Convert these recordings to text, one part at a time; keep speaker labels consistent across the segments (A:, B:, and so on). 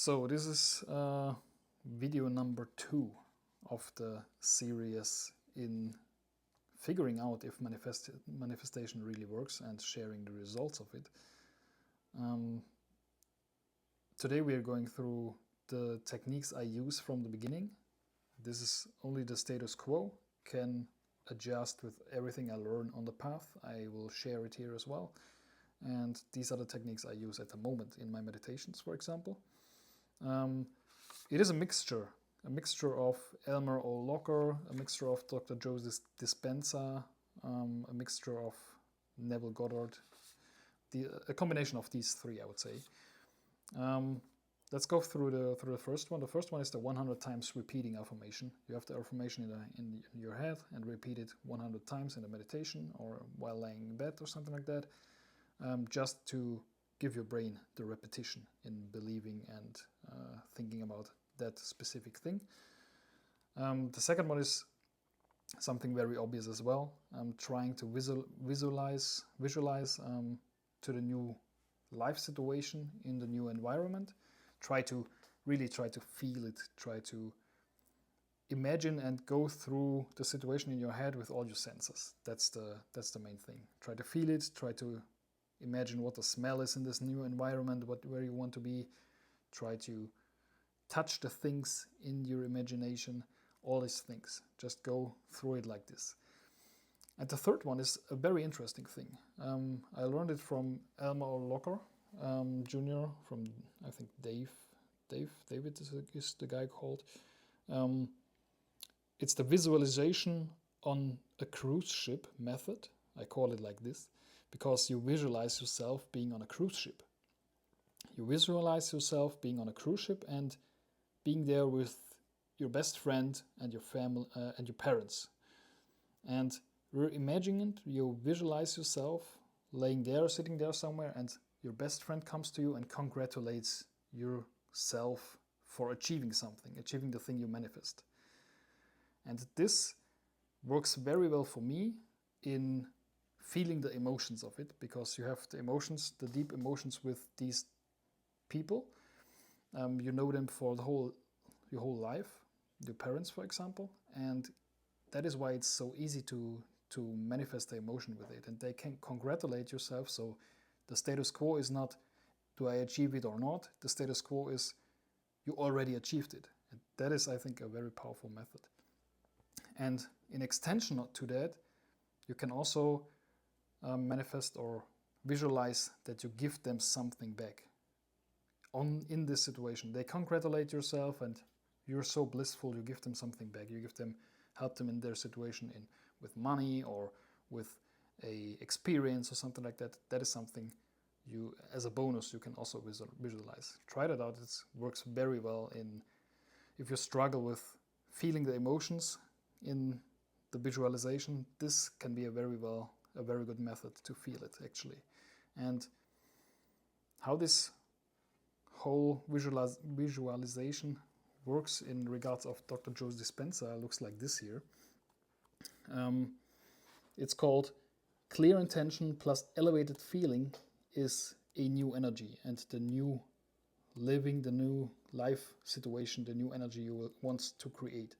A: So this is video number 2 of the series in figuring out if manifestation really works and sharing the results of it. Today we are going through the techniques I use from the beginning. This is only the status quo, can adjust with everything I learn on the path. I will share it here as well. And these are the techniques I use at the moment in my meditations, for example. It is a mixture of Elmer O. Locker, a mixture of Dr. Joe Dispenza, a mixture of Neville Goddard, a combination of these three, I would say. Let's go through the first one. The first one is the 100 times repeating affirmation. You have the affirmation in your head and repeat it 100 times in a meditation or while laying in bed or something like that, just to give your brain the repetition in believing and thinking about that specific thing. The second one is something very obvious as well. Trying to visualize to the new life situation in the new environment. Try to feel it. Try to imagine and go through the situation in your head with all your senses. That's the main thing. Try to feel it. Try to imagine what the smell is in this new environment, where you want to be. Try to touch the things in your imagination, all these things. Just go through it like this. And the third one is a very interesting thing. I learned it from Elmer Locker Jr., from, I think, David is the guy called. It's the visualization on a cruise ship method. I call it like this, because you visualize yourself being on a cruise ship. You visualize yourself being on a cruise ship and being there with your best friend and your family and your parents. And you're imagining it, you visualize yourself laying there, sitting there somewhere, and your best friend comes to you and congratulates yourself for achieving something, achieving the thing you manifest. And this works very well for me in feeling the emotions of it, because you have the emotions, the deep emotions with these people. You know them for your whole life, your parents, for example, and that is why it's so easy to manifest the emotion with it. And they can congratulate yourself. So the status quo is not, do I achieve it or not? The status quo is, you already achieved it. And that is, I think, a very powerful method. And in extension to that, you can also manifest or visualize that you give them something back in this situation. They congratulate yourself and you're so blissful, you give them something back. You help them in their situation with money or with a experience or something like that. That is something you, as a bonus, you can also visualize. Try that out. It works very well if you struggle with feeling the emotions in the visualization. This can be a very good method to feel it, actually. And how this whole visualization works in regards of Dr. Joe Dispenza looks like this here. It's called clear intention plus elevated feeling is a new energy, and the new living, the new life situation, the new energy you will want to create.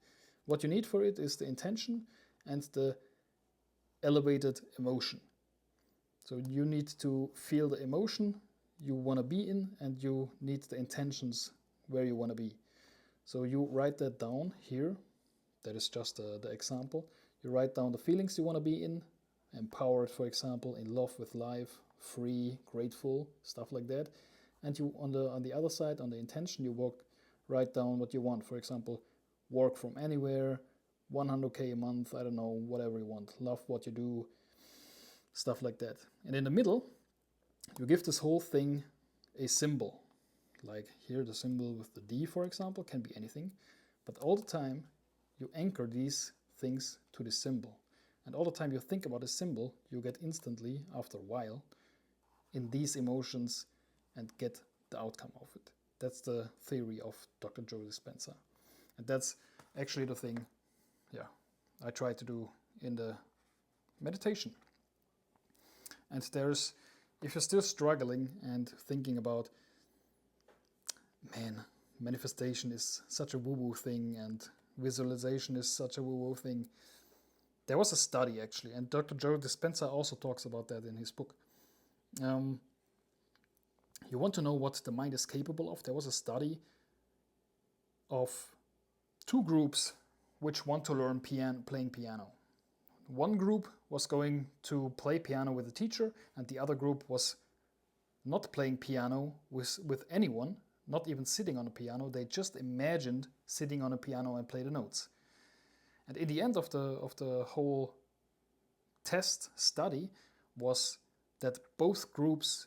A: What you need for it is the intention and the elevated emotion. So you need to feel the emotion you want to be in, and you need the intentions where you want to be. So you write that down here. That is just the example. You write down the feelings you want to be in: empowered, for example, in love with life, free, grateful, stuff like that. And you on the other side, on the intention, you write down what you want. For example, work from anywhere, 100K a month, I don't know, whatever you want. Love what you do, stuff like that. And in the middle, you give this whole thing a symbol. Like here, the symbol with the D, for example, can be anything. But all the time, you anchor these things to the symbol. And all the time you think about a symbol, you get instantly, after a while, in these emotions and get the outcome of it. That's the theory of Dr. Joe Dispenza. And that's actually the thing, I try to do in the meditation. And if you're still struggling and thinking about, man, manifestation is such a woo-woo thing and visualization is such a woo-woo thing. There was a study actually, and Dr. Joe Dispenza also talks about that in his book. You want to know what the mind is capable of? There was a study of two groups which want to learn playing piano. One group was going to play piano with a teacher, and the other group was not playing piano with anyone, not even sitting on a piano. They just imagined sitting on a piano and play the notes. And in the end of the whole test study was that both groups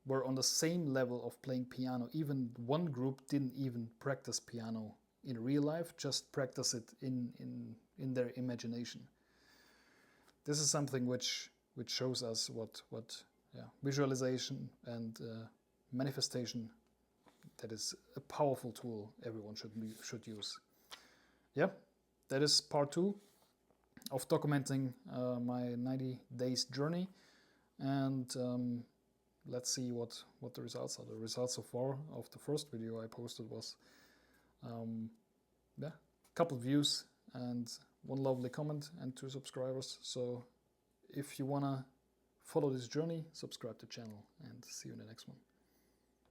A: were on the same level of playing piano. Even one group didn't even practice piano in real life, just practice it in their imagination. This is something which shows us what visualization and manifestation, that is a powerful tool everyone should use. Yeah, that is part 2 of documenting my 90 days journey, and let's see what the results are. The results so far of the first video I posted was a couple views and 1 lovely comment and 2 subscribers. So if you wanna follow this journey, subscribe to the channel, and see you in the next one.